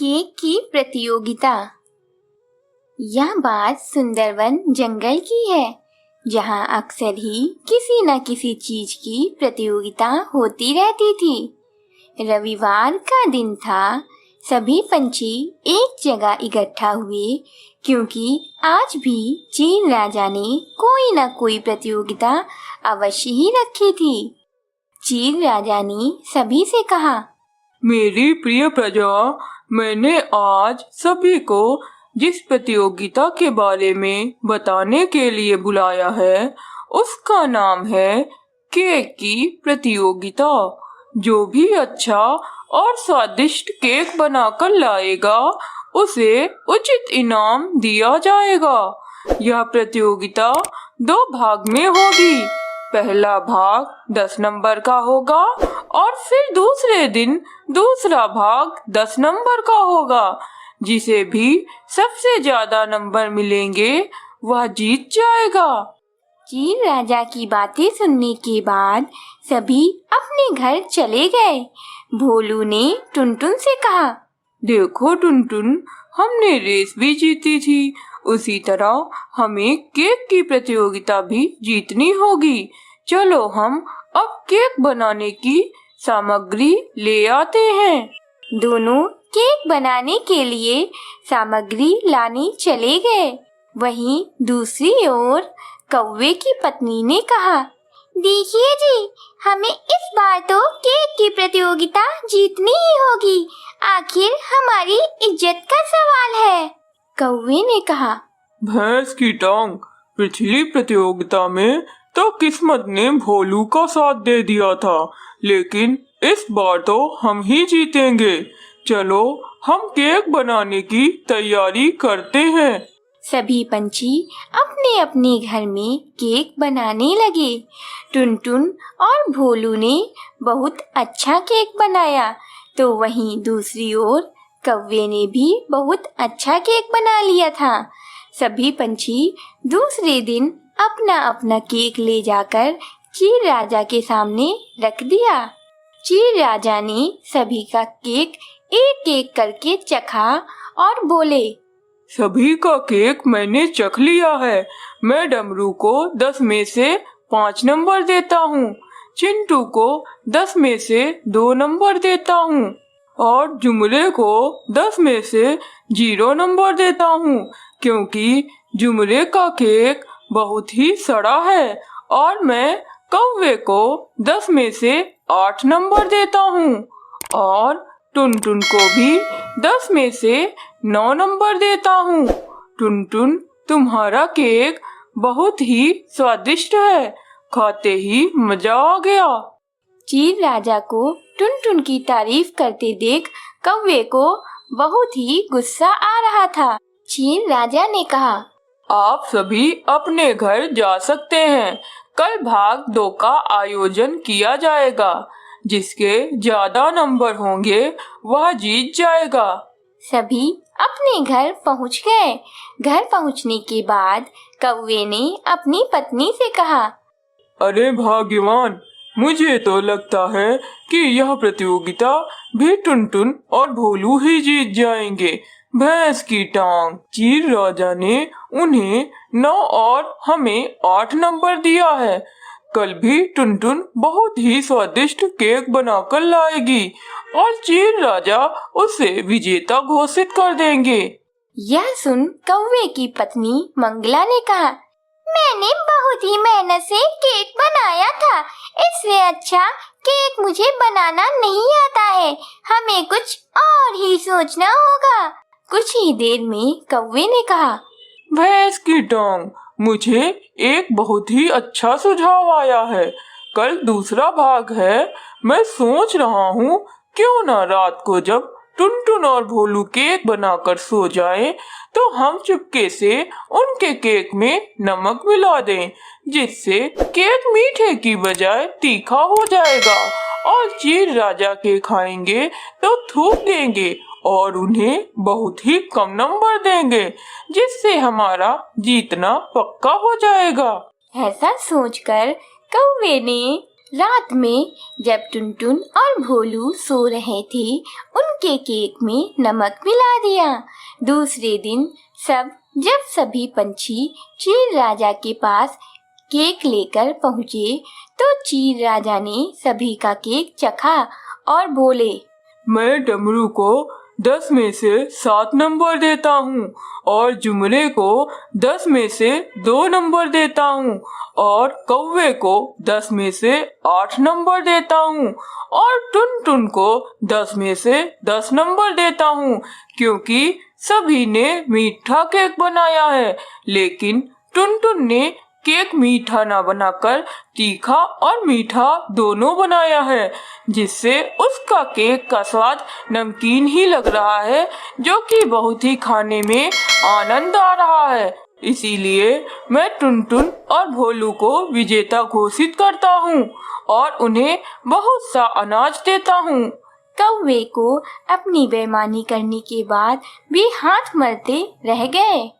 Cake की प्रतियोगिता। यह बात सुंदरवन जंगल की है, जहाँ अक्सर ही किसी न किसी चीज की प्रतियोगिता होती रहती थी। रविवार का दिन था। सभी पंछी एक जगह इकट्ठा हुए, क्योंकि आज भी चीन राजा ने कोई न कोई प्रतियोगिता अवश्य ही रखी थी। चीन राजा ने सभी से कहा, मेरी प्रिय प्रजा, मैंने आज सभी को जिस प्रतियोगिता के बारे में बताने के लिए बुलाया है, उसका नाम है केक की प्रतियोगिता। जो भी अच्छा और स्वादिष्ट केक बनाकर लाएगा, उसे उचित इनाम दिया जाएगा। यह प्रतियोगिता 2 भाग में होगी। पहला भाग 10 नंबर का होगा और फिर दूसरे दिन दूसरा भाग 10 नंबर का होगा। जिसे भी सबसे ज्यादा नंबर मिलेंगे, वह जीत जाएगा। चीन राजा की बातें सुनने के बाद सभी अपने घर चले गए। भोलू ने टुनटुन से कहा, देखो टुनटुन, हमने रेस भी जीती थी, उसी तरह हमें केक की प्रतियोगिता भी जीतनी होगी। चलो हम अब केक बनाने की सामग्री ले आते हैं। दोनों केक बनाने के लिए सामग्री लाने चले गए। वहीं दूसरी ओर कौवे की पत्नी ने कहा, देखिए जी, हमें इस बार तो केक की प्रतियोगिता जीतनी ही होगी। आखिर हमारी इज्जत का सवाल है। कौवे ने कहा, भैंस की टांग, पिछली प्रतियोगिता में तो किस्मत ने भोलू का साथ दे दिया था, लेकिन इस बार तो हम ही जीतेंगे। चलो हम केक बनाने की तैयारी करते हैं। सभी पंछी अपने अपने घर में केक बनाने लगे। टुनटुन और भोलू ने बहुत अच्छा केक बनाया, तो वहीं दूसरी ओर कौवे ने भी बहुत अच्छा केक बना लिया था। सभी पंछी दूसरे दिन अपना अपना केक ले जाकर चीन राजा के सामने रख दिया। चीन राजा ने सभी का केक एक एक करके चखा और बोले, सभी का केक मैंने चख लिया है। मैं डमरू को 10 में से 5 नंबर देता हूँ, चिंटू को 10 में से 2 नंबर देता हूँ और जुमले को 10 में से 0 नंबर देता हूँ, क्योंकि जुमले का केक बहुत ही सड़ा है। और मैं कौवे को 10 में से 8 नंबर देता हूँ और टुनटुन को भी 10 में से 9 नंबर देता हूँ। टुनटुन, तुम्हारा केक बहुत ही स्वादिष्ट है, खाते ही मजा आ गया। चीन राजा को टुनटुन की तारीफ करते देख कौवे को बहुत ही गुस्सा आ रहा था। चीन राजा ने कहा, आप सभी अपने घर जा सकते हैं। कल भाग 2 का आयोजन किया जाएगा। जिसके ज्यादा नंबर होंगे, वह जीत जाएगा। सभी अपने घर पहुंच गए। घर पहुंचने के बाद कौवे ने अपनी पत्नी से कहा, अरे भाग्यवान, मुझे तो लगता है कि यह प्रतियोगिता भी टुनटुन और भोलू ही जीत जाएंगे। भैंस की टांग, चीन राजा ने उन्हें 9 और हमें 8 नंबर दिया है। कल भी टुनटुन बहुत ही स्वादिष्ट केक बनाकर लाएगी और चीन राजा उसे विजेता घोषित कर देंगे। यह सुन कौवे की पत्नी मंगला ने कहा, मैंने बहुत ही मेहनत से केक बनाया था, इससे अच्छा केक मुझे बनाना नहीं आता है। हमें कुछ और ही सोचना होगा। कुछ ही देर में कौवे ने कहा, भैंस की टांग, मुझे एक बहुत ही अच्छा सुझाव आया है। कल दूसरा भाग है। मैं सोच रहा हूँ, क्यों ना रात को जब टुनटुन और भोलू केक बनाकर सो जाएं, तो हम चुपके से उनके केक में नमक मिला दें, जिससे केक मीठे की बजाय तीखा हो जाएगा और चीन राजा के खाएंगे तो थूक देंगे और उन्हें बहुत ही कम नंबर देंगे, जिससे हमारा जीतना पक्का हो जाएगा। ऐसा सोचकर कौवे ने रात में जब टुनटुन और भोलू सो रहे थे, उनके केक में नमक मिला दिया। दूसरे दिन जब सभी पंछी चील राजा के पास केक लेकर पहुँचे, तो चील राजा ने सभी का केक चखा और बोले, मैं डमरू को 10 में से 7 नंबर देता हूँ और जुमले को 10 में से 2 नंबर देता हूँ और कौवे को 10 में से 8 नंबर देता हूँ और टुनटुन को 10 में से 10 नंबर देता हूँ, क्योंकि सभी ने मीठा केक बनाया है, लेकिन टुनटुन ने केक मीठा ना बनाकर तीखा और मीठा दोनों बनाया है, जिससे उसका केक का स्वाद नमकीन ही लग रहा है, जो कि बहुत ही खाने में आनंद आ रहा है। इसीलिए मैं टुनटुन और भोलू को विजेता घोषित करता हूँ और उन्हें बहुत सा अनाज देता हूँ। कौवे को अपनी बेईमानी करने के बाद भी हाथ मलते रह गए।